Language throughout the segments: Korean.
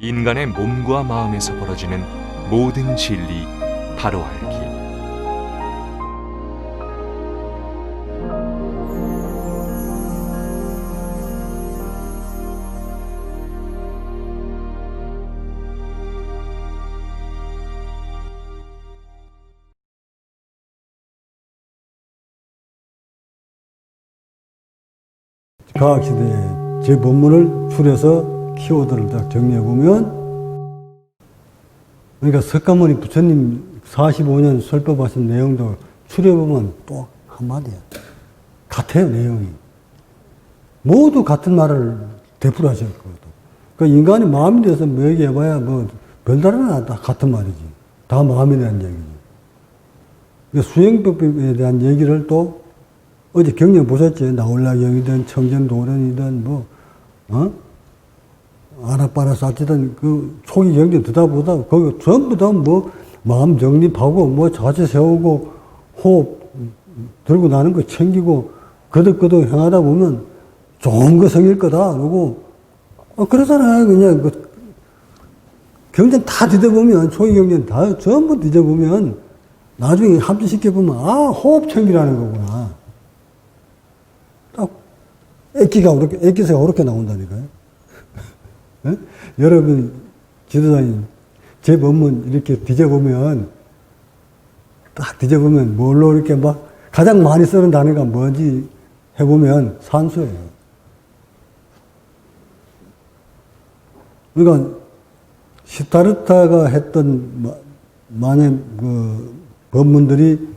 인간의 몸과 마음에서 벌어지는 모든 진리 바로 알기. 과학시대에 제 본문을 추려서 키워드를 딱 정리해보면, 그러니까 석가모니 부처님 45년 설법하신 내용도 추려보면 또 한마디야. 같아요, 내용이. 모두 같은 말을 되풀이하셨거든. 그러니까 인간이 마음이 돼서 뭐 얘기해봐야 뭐 별다른 하나 다 같은 말이지. 다 마음에 대한 얘기지. 그러니까 수행법에 대한 얘기를 또 어제 경영 보셨지? 나홀라경이든 청전도련이든 아나빠나사치든 그 초기 경전 듣다 보다 거기 전부 다 뭐 마음 정립하고 뭐 자세 세우고 호흡 들고 나는 거 챙기고 거듭거듭 행하다 보면 좋은 거 생길 거다. 그러고 그러잖아요. 그냥 그 경전 다 뒤져보면 초기 경전 다 전부 뒤져보면 나중에 합치시켜보면 호흡 챙기라는 거구나. 딱 액기새가 그렇게 나온다니까요. 여러분 지도자님 제 본문 이렇게 뒤져보면 딱 뒤져보면 뭘로 이렇게 막 가장 많이 쓰는 단어가 뭔지 해보면 산수예요. 그러니까 시타르타가 했던 만약 그 법문들이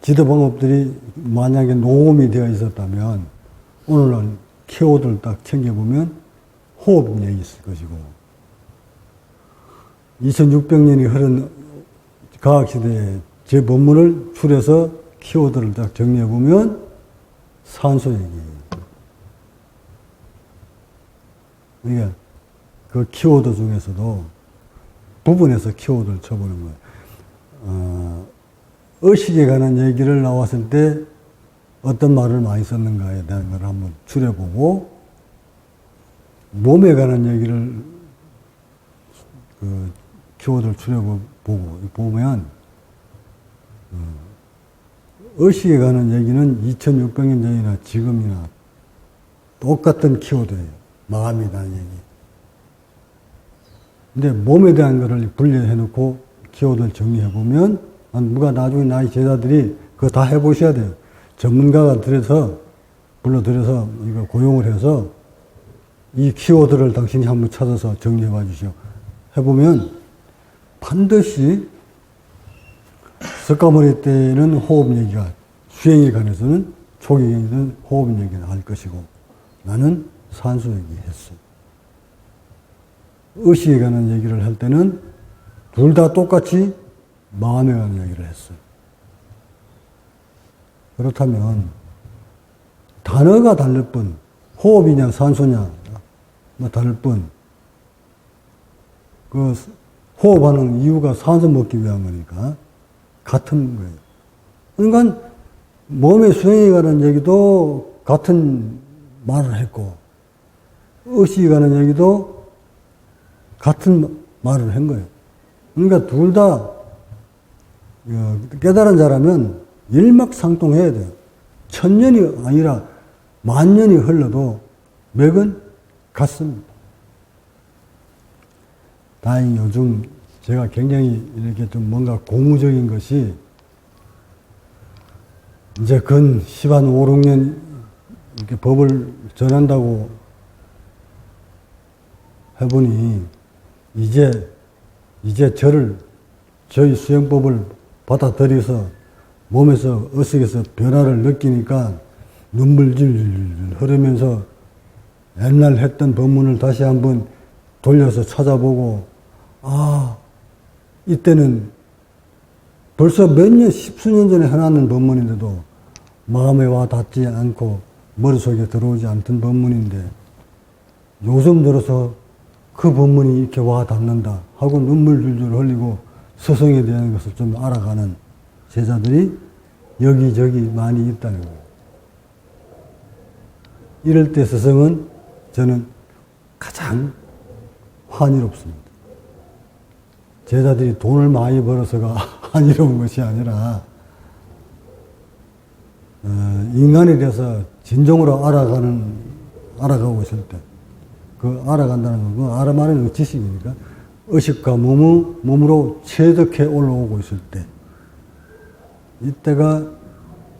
지도 방법들이 만약에 녹음이 되어 있었다면 오늘날 키워드를 딱 챙겨보면 호흡 얘기 있을 것이고 2600년이 흐른 과학시대에 제 본문을 추려서 키워드를 딱 정리해보면 산소 얘기예요. 그러니까 그 키워드 중에서도 부분에서 키워드를 쳐보는 거예요. 의식에 관한 얘기를 나왔을 때 어떤 말을 많이 썼는가에 대한 걸 한번 추려보고 몸에 관한 얘기를 그 키워드를 추려보고 보면 의식에 관한 얘기는 2600년 전이나 지금이나 똑같은 키워드예요. 마음에 대한 얘기. 근데 몸에 대한 거를 분리해 놓고 키워드를 정리해 보면 누가 나중에 나이 제자들이 그거 다 해보셔야 돼요. 전문가가 불러들여서 이거 고용을 해서 이 키워드를 당신이 한번 찾아서 정리해 봐 주시오. 해보면 반드시 석가모니 때는 호흡 얘기가 수행에 관해서는 초기 얘기는 호흡 얘기를 할 것이고 나는 산수 얘기했어. 의식에 관한 얘기를 할 때는 둘 다 똑같이 마음에 관한 얘기를 했어요. 그렇다면 단어가 다를 뿐 호흡이냐 산소냐 다를 뿐 그 호흡하는 이유가 산소 먹기 위한 거니까 같은 거예요. 그러니까 몸의 수행에 관한 얘기도 같은 말을 했고 의식에 관한 얘기도 같은 말을 한 거예요. 그러니까 둘 다 깨달은 자라면 일맥상통해야 돼요. 1000년이 아니라 10,000년이 흘러도 맥은 같습니다. 다행히 요즘 제가 굉장히 이렇게 좀 뭔가 고무적인 것이 이제 근 10한 5, 6년 이렇게 법을 전한다고 해보니 이제 저희 수행법을 받아들여서 몸에서 의식에서 변화를 느끼니까 눈물 질질 흐르면서 옛날 했던 법문을 다시 한번 돌려서 찾아보고 이때는 벌써 몇 년, 십수년 전에 해놨는 법문인데도 마음에 와 닿지 않고 머릿속에 들어오지 않던 법문인데 요즘 들어서 그 법문이 이렇게 와 닿는다 하고 눈물 줄줄 흘리고 스승에 대한 것을 좀 알아가는 제자들이 여기저기 많이 있다는 거예요. 이럴 때 스승은 저는 가장 환희롭습니다. 제자들이 돈을 많이 벌어서가 환희로운 것이 아니라 인간에 대해서 진정으로 알아가고 있을 때, 그 알아간다는 건, 그 알아가는 그 지식이니까, 의식과 몸으로 체득해 올라오고 있을 때, 이때가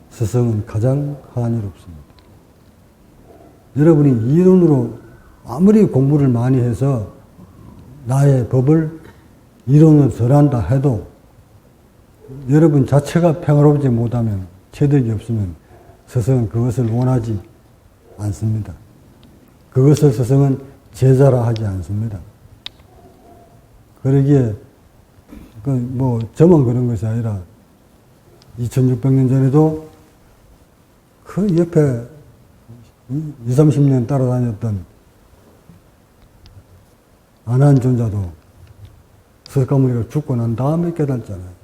스승은 가장 환희롭습니다. 여러분이 이론으로 아무리 공부를 많이 해서 나의 법을 이론을 설한다 해도 여러분 자체가 평화롭지 못하면, 체득이 없으면 스승은 그것을 원하지 않습니다. 그것을 스승은 제자라 하지 않습니다. 그러기에 저만 그런 것이 아니라 2600년 전에도 그 옆에 20, 30년 따라다녔던 안한존자도 석가모니가 죽고 난 다음에 깨달았잖아요.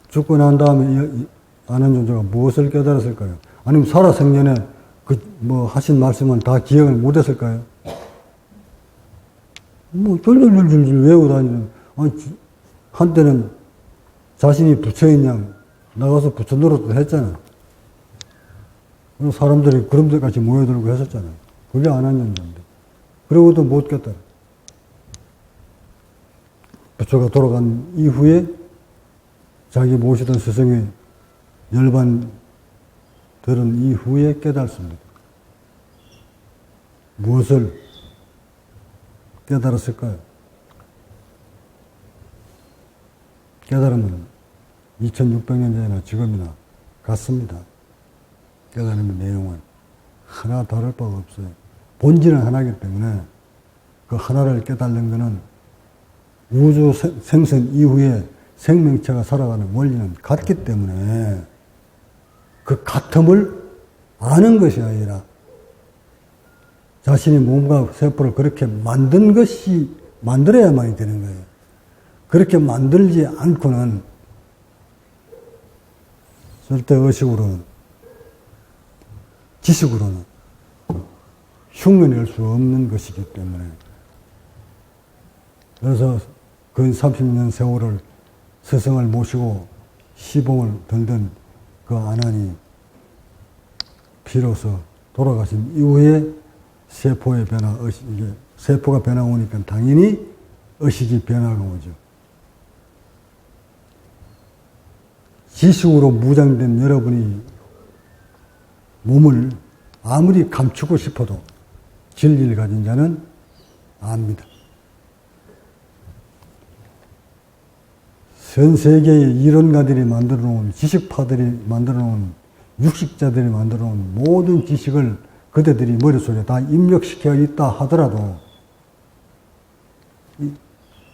죽고 난 다음에 안한존자가 무엇을 깨달았을까요? 아니면 살아생전에 하신 말씀은 다 기억을 못했을까요? 줄줄줄줄 외우고 다니는, 한때는 자신이 부처인 양 나가서 부처 노릇도 했잖아. 사람들이 그럼들같이 모여들고 했었잖아요. 그게 안한존자인데. 그러고도 못 깨달아. 부처가 돌아간 이후에 자기 모시던 스승의 열반 들은 이후에 깨달습니다. 무엇을 깨달았을까요? 깨달으면 2600년 전이나 지금이나 같습니다. 깨달으면 내용은 하나 다를 바가 없어요. 본질은 하나이기 때문에 그 하나를 깨달는 것은 우주 생선 이후에 생명체가 살아가는 원리는 같기 때문에 그 같음을 아는 것이 아니라 자신의 몸과 세포를 그렇게 만들어야만이 되는 거예요. 그렇게 만들지 않고는 절대 의식으로는, 지식으로는 흉내낼 수 없는 것이기 때문에. 그래서 근 30년 세월을 스승을 모시고 시봉을 들던 그 안한이 비로소 돌아가신 이후에 세포의 변화, 세포가 변화오니까 당연히 의식이 변화가 오죠. 지식으로 무장된 여러분이 몸을 아무리 감추고 싶어도 진리를 가진 자는 압니다. 전 세계의 이론가들이 만들어 놓은, 지식파들이 만들어 놓은, 육식자들이 만들어 놓은 모든 지식을 그대들이 머릿속에 다 입력시켜 있다 하더라도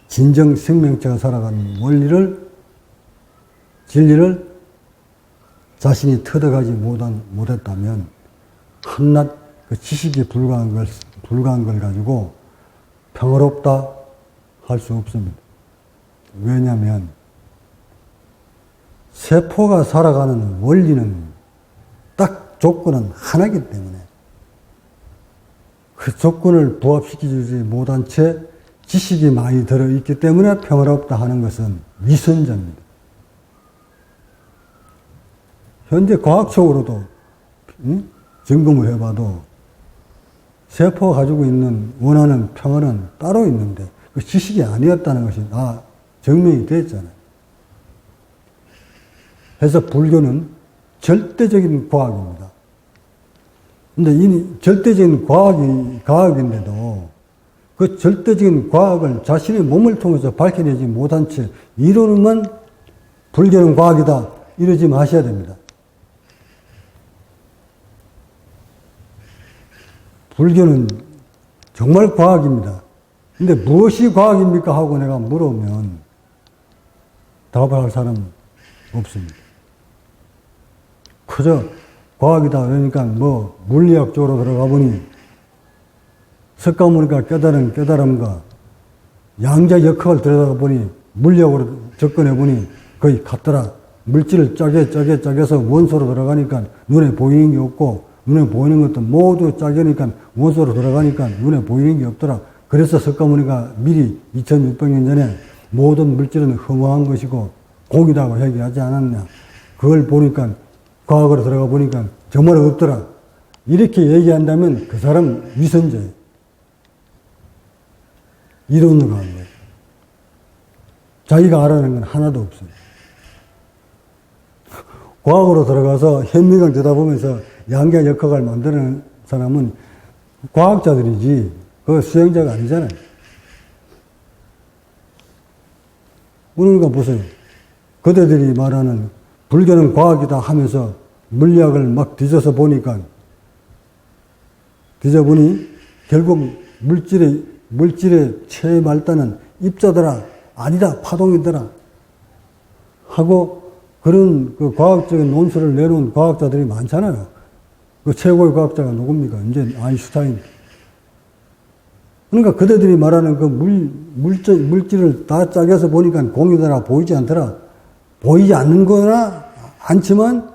진정 생명체가 살아가는 원리를, 진리를 자신이 터득하지 못했다면 한낱 그 지식이 불과한 걸 가지고 평화롭다 할 수 없습니다. 왜냐하면 세포가 살아가는 원리는 딱 조건은 하나이기 때문에 그 조건을 부합시키지 못한 채 지식이 많이 들어있기 때문에 평화롭다 하는 것은 위선자입니다. 현재 과학적으로도 점검을 해봐도 세포가 가지고 있는 원하는 평화는 따로 있는데 그 지식이 아니었다는 것이 다 증명이 됐잖아요. 그래서 불교는 절대적인 과학입니다. 근데 이 절대적인 과학인데도 그 절대적인 과학을 자신의 몸을 통해서 밝혀내지 못한 채 이론만 불교는 과학이다 이러지 마셔야 됩니다. 불교는 정말 과학입니다. 근데 무엇이 과학입니까 하고 내가 물으면 답을 할 사람은 없습니다. 그저 과학이다 그러니까 물리학적으로 들어가 보니 석가모니가 깨달은 깨달음과 양자 역학을 들여다가 보니 물리학으로 접근해 보니 거의 같더라. 물질을 짜게서 원소로 들어가니까 눈에 보이는 게 없고 눈에 보이는 것도 모두 짜게니까 원소로 들어가니까 눈에 보이는 게 없더라. 그래서 석가모니가 미리 2600년 전에 모든 물질은 허무한 것이고 공이라고 얘기하지 않았냐. 그걸 보니까 과학으로 들어가 보니까 정말 없더라. 이렇게 얘기한다면 그 사람 위선자예요. 이론으로 하는 거예요. 자기가 알아낸 건 하나도 없어요. 과학으로 들어가서 현미경 들여다보면서 양계 역학을 만드는 사람은 과학자들이지 그 수행자가 아니잖아요. 그러니까 보세요. 그대들이 말하는 불교는 과학이다 하면서 물리학을 막 뒤져보니 결국 물질의 최말단은 입자더라, 아니다, 파동이더라 하고 그런 그 과학적인 논술을 내놓은 과학자들이 많잖아요. 그 최고의 과학자가 누굽니까? 이제 아인슈타인. 그러니까 그대들이 말하는 그 물질을 다 짜겨서 보니까 공이더라, 보이지 않더라. 보이지 않는 거나 않지만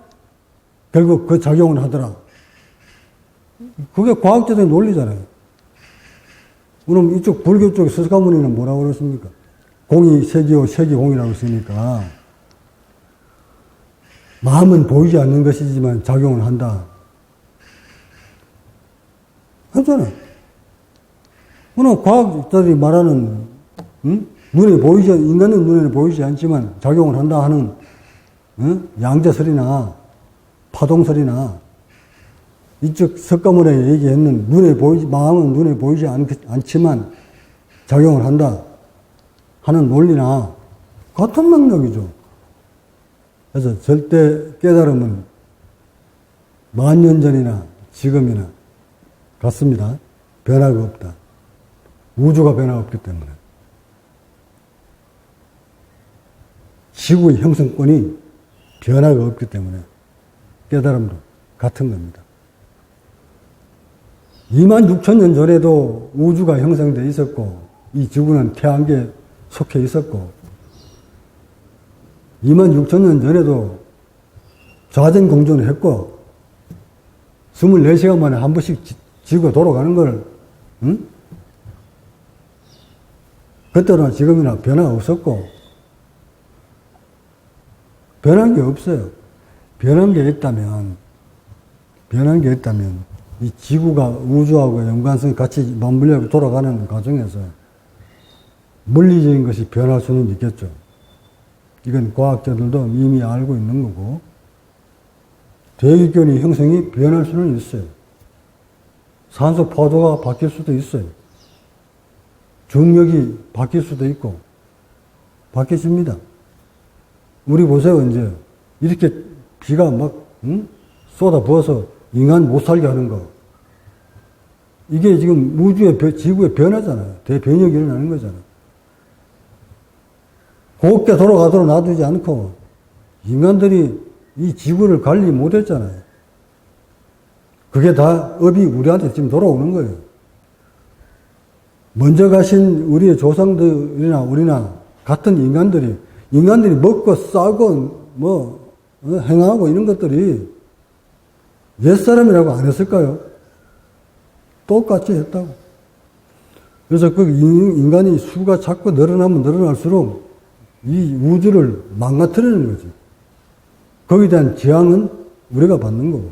결국 그 작용을 하더라. 그게 과학자들의 논리잖아요. 그럼 이쪽 불교 쪽 석가모니는 뭐라고 그랬습니까? 공이 색이요, 색이 공이라고 했으니까 마음은 보이지 않는 것이지만 작용을 한다. 하잖아요. 그럼 과학자들이 말하는 인간은 눈에 보이지 않지만 작용을 한다 하는 양자설이나 파동설이나 이쪽 석가모니가 얘기했는 마음은 눈에 보이지 않지만 작용을 한다 하는 논리나 같은 맥락이죠. 그래서 절대 깨달음은 만년 전이나 지금이나 같습니다. 변화가 없다. 우주가 변화가 없기 때문에. 지구의 형성권이 변화가 없기 때문에 깨달음도 같은 겁니다. 26,000년 전에도 우주가 형성되어 있었고 이 지구는 태양계에 속해 있었고 26,000년 전에도 자전공전을 했고 24시간 만에 한 번씩 지구가 돌아가는 걸 그때나 지금이나 변화가 없었고 변한 게 없어요. 변한 게 있다면 이 지구가 우주하고 연관성이 같이 맞물려 돌아가는 과정에서 물리적인 것이 변할 수는 있겠죠. 이건 과학자들도 이미 알고 있는 거고 대기권의 형성이 변할 수는 있어요. 산소 파도가 바뀔 수도 있어요. 중력이 바뀔 수도 있고 바뀌십니다. 우리 보세요. 이제 이렇게 비가 막 쏟아 부어서 인간 못 살게 하는 거. 이게 지금 지구의 변화잖아요. 대변혁이 일어나는 거잖아요. 곱게 돌아가도록 놔두지 않고 인간들이 이 지구를 관리 못했잖아요. 그게 다 업이 우리한테 지금 돌아오는 거예요. 먼저 가신 우리의 조상들이나 우리나 같은 인간들이 먹고 싸고 행하고 이런 것들이 옛사람이라고 안 했을까요? 똑같이 했다고. 그래서 그 인간이 수가 자꾸 늘어나면 늘어날수록 이 우주를 망가뜨리는 거지. 거기에 대한 재앙은 우리가 받는 거고.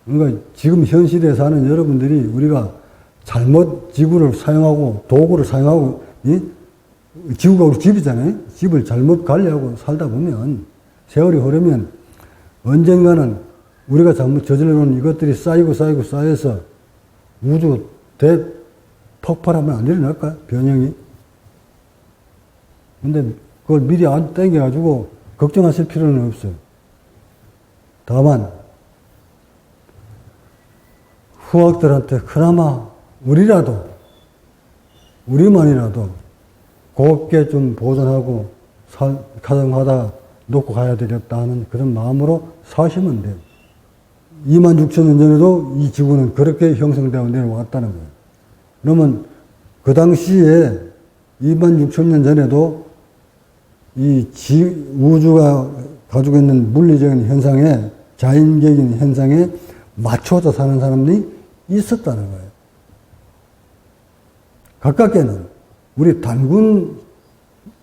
그러니까 지금 현 시대에 사는 여러분들이 우리가 잘못 지구를 사용하고 도구를 사용하고 지구가 우리 집이잖아요. 집을 잘못 관리하고 살다 보면 세월이 흐르면 언젠가는 우리가 잘못 저질러놓은 이것들이 쌓여서 우주 대폭발하면 안 일어날까요? 변형이. 근데 그걸 미리 안 땡겨가지고 걱정하실 필요는 없어요. 다만 후학들한테 그나마 우리만이라도 곱게 좀 보존하고 가정하다 놓고 가야 되겠다 하는 그런 마음으로 사시면 돼요. 26,000년 전에도 이 지구는 그렇게 형성되어 내려왔다는 거예요. 그러면 그 당시에 26,000년 전에도 이 우주가 가지고 있는 물리적인 현상에, 자연적인 현상에 맞춰서 사는 사람들이 있었다는 거예요. 가깝게는 우리 단군,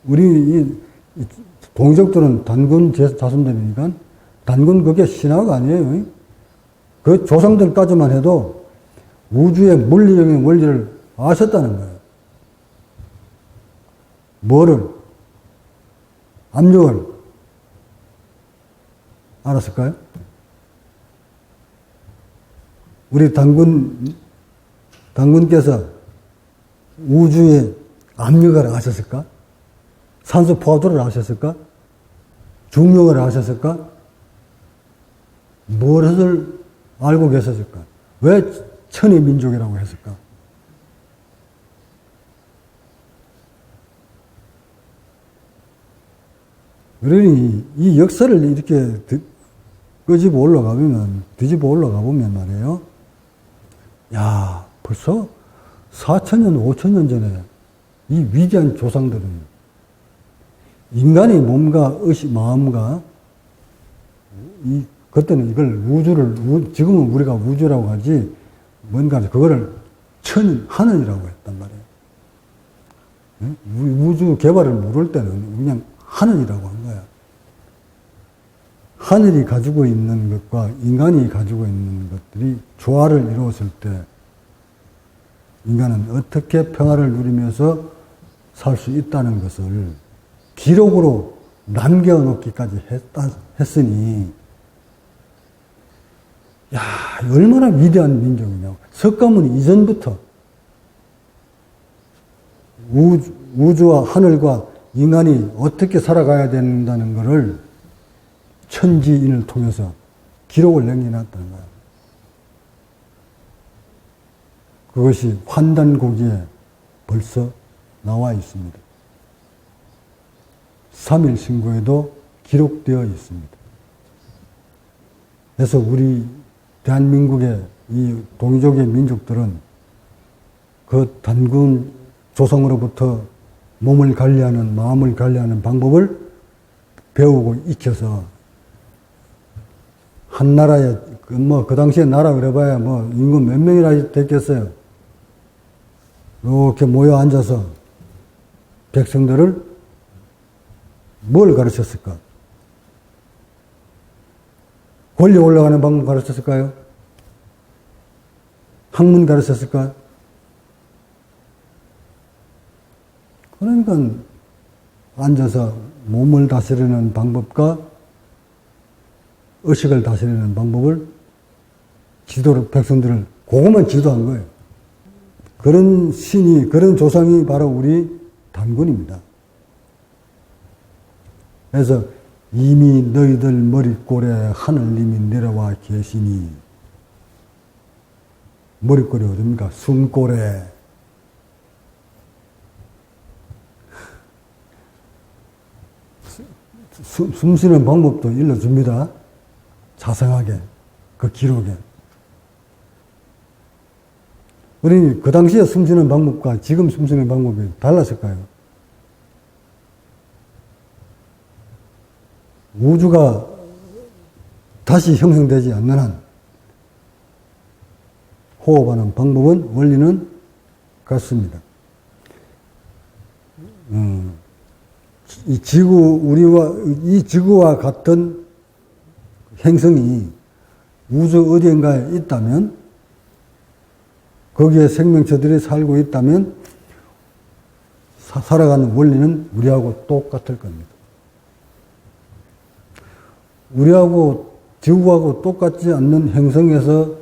우리 이 동족들은 단군 자손들이니까 단군 그게 신화가 아니에요. 그 조상들까지만 해도 우주의 물리적인 원리를 아셨다는 거예요. 뭐를? 압력을 알았을까요? 우리 단군께서 우주의 압력을 아셨을까? 산소 포화도를 아셨을까? 중력을 아셨을까? 무엇을 알고 계셨을까? 왜 천의 민족이라고 했을까? 그러니 이 역사를 이렇게 뒤집어 올라가 보면 말이에요. 야, 벌써 4,000년, 5,000년 전에 이 위대한 조상들은 인간의 몸과 마음과 그때는 이걸 지금은 우리가 우주라고 하지, 뭔가 그거를 하늘이라고 했단 말이에요. 우주 개발을 모를 때는 그냥 하늘이라고 한 거야. 하늘이 가지고 있는 것과 인간이 가지고 있는 것들이 조화를 이루었을 때 인간은 어떻게 평화를 누리면서 살 수 있다는 것을 기록으로 남겨놓기까지 했으니, 야, 얼마나 위대한 민족이냐고. 석가모니 이전부터 우주와 하늘과 인간이 어떻게 살아가야 된다는 것을 천지인을 통해서 기록을 남겨놨다는 거예요. 그것이 환단고기에 벌써 나와 있습니다. 3일 신고에도 기록되어 있습니다. 그래서 우리 대한민국의 이 동족의 민족들은 그 단군 조상으로부터 몸을 관리하는, 마음을 관리하는 방법을 배우고 익혀서 한 나라에, 그 당시에 나라 그래봐야 인구 몇 명이나 됐겠어요. 이렇게 모여 앉아서 백성들을 뭘 가르쳤을까? 권리 올라가는 방법 가르쳤을까요? 학문 가르쳤을까? 그러니까 앉아서 몸을 다스리는 방법과 의식을 다스리는 방법을 백성들을 그것만 지도한 거예요. 그런 조상이 바로 우리 단군입니다. 그래서 이미 너희들 머릿골에 하늘님이 내려와 계시니, 머릿골이 어딥니까? 숨골에. 숨 쉬는 방법도 일러줍니다. 자세하게, 그 기록에. 우리 그 당시에 숨 쉬는 방법과 지금 숨 쉬는 방법이 달랐을까요? 우주가 다시 형성되지 않는 한 호흡하는 방법은, 원리는 같습니다. 이 지구와 같은 행성이 우주 어디인가에 있다면, 거기에 생명체들이 살고 있다면, 살아가는 원리는 우리하고 똑같을 겁니다. 우리하고, 지구하고 똑같지 않는 행성에서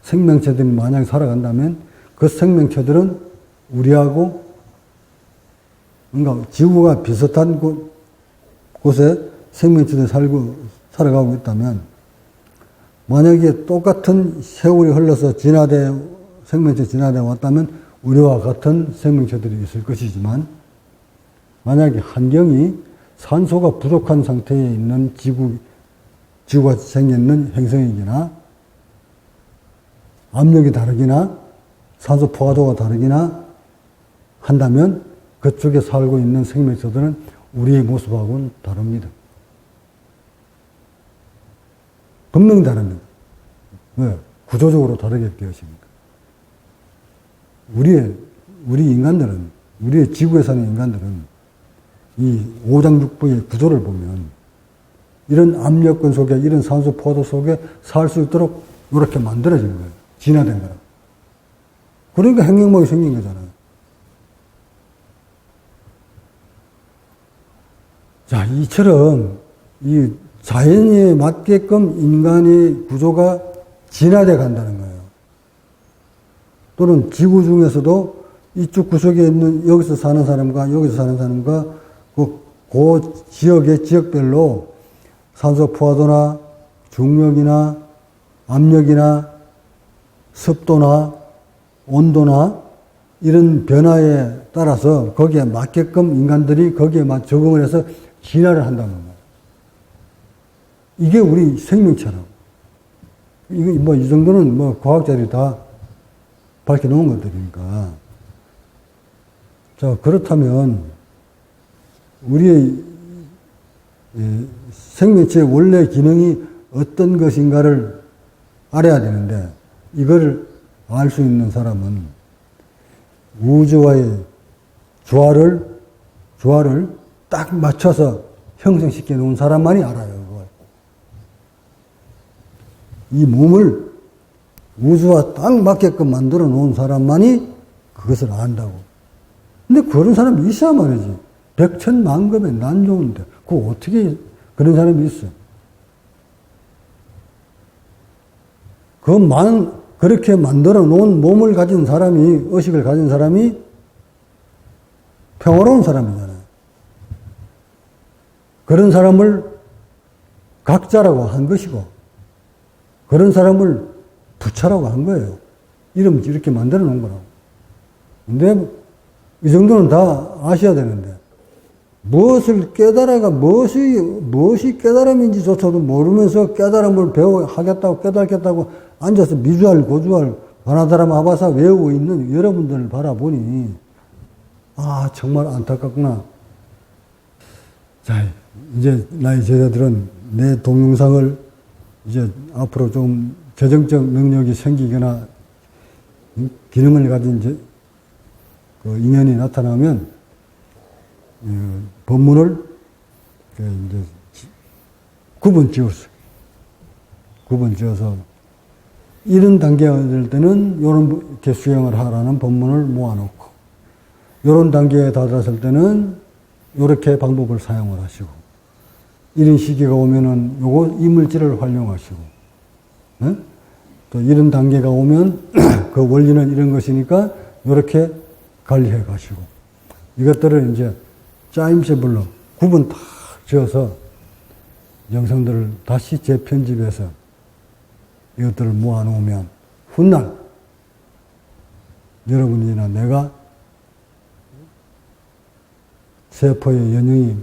생명체들이 만약에 살아간다면, 그 생명체들은 우리하고, 그러니까 지구가 비슷한 곳에 생명체들이 살아가고 있다면, 만약에 똑같은 세월이 흘러서 생명체 진화되어 왔다면 우리와 같은 생명체들이 있을 것이지만, 만약에 환경이 산소가 부족한 상태에 있는 지구가 생겼는 행성이거나, 압력이 다르거나, 산소 포화도가 다르거나 한다면 그쪽에 살고 있는 생명체들은 우리의 모습하고는 다릅니다. 분명히 다릅니다. 왜? 구조적으로 다르게 되었습니까? 우리의 우리 인간들은, 우리의 지구에 사는 인간들은 이 오장육부의 구조를 보면 이런 압력근 속에, 이런 산소 포도 속에 살 수 있도록 이렇게 만들어진 거예요. 진화된 거라. 그러니까 핵융합이 생긴 거잖아요. 자, 이처럼 이 자연에 맞게끔 인간의 구조가 진화돼 간다는 거예요. 또는 지구 중에서도 이쪽 구석에 있는 여기서 사는 사람과 여기서 사는 사람과 그 지역의 지역별로 산소 포화도나 중력이나 압력이나 습도나 온도나 이런 변화에 따라서 거기에 맞게끔 인간들이 거기에 적응을 해서 진화를 한다는 거예요. 이게 우리 생명체라고. 이거 뭐 이 정도는 뭐 과학자들이 다 밝혀놓은 것들이니까. 자, 그렇다면 우리의 생명체의 원래 기능이 어떤 것인가를 알아야 되는데, 이걸 알 수 있는 사람은 우주와의 조화를 딱 맞춰서 형성시켜 놓은 사람만이 알아요, 그걸. 이 몸을 우주와 딱 맞게끔 만들어 놓은 사람만이 그것을 안다고. 근데 그런 사람이 있어야 말이지. 백천만급에 난 좋은데, 그거 어떻게 그런 사람이 있어? 그렇게 만들어 놓은 몸을 가진 사람이, 의식을 가진 사람이 평화로운 사람이잖아요. 그런 사람을 각자라고 한 것이고, 그런 사람을 부처라고 한 거예요. 이름 이렇게 만들어 놓은 거라고. 근데 이 정도는 다 아셔야 되는데, 무엇을 깨달아가 무엇이 깨달음인지조차도 모르면서 깨달음을 하겠다고 깨닫겠다고 앉아서 미주알 고주알 바나다람 아바사 외우고 있는 여러분들을 바라보니 정말 안타깝구나. 자, 이제 나의 제자들은 내 동영상을 이제 앞으로 좀 재정적 능력이 생기거나 기능을 가진 그 인연이 나타나면 법문을 이제 구분 지어서 이런 단계가 될 때는 이렇게 수행을 하라는 법문을 모아놓고, 이런 단계에 다다랐을 때는 이렇게 방법을 사용을 하시고, 이런 시기가 오면은 요거 이물질을 활용하시고, 네? 또 이런 단계가 오면 그 원리는 이런 것이니까 이렇게 관리해 가시고, 이것들을 이제 짜임새별로 구분 딱 지어서 영상들을 다시 재편집해서 이것들을 모아놓으면 훗날 여러분이나 내가 세포의 연영이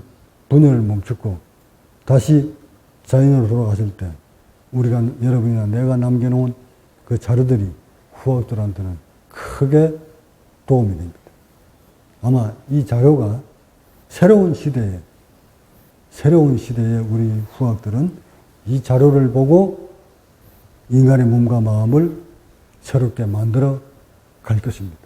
분열을 멈추고 다시 자연으로 돌아갔을 때 여러분이나 내가 남겨놓은 그 자료들이 후학들한테는 크게 도움이 됩니다. 아마 이 자료가 새로운 시대에 우리 후학들은 이 자료를 보고 인간의 몸과 마음을 새롭게 만들어 갈 것입니다.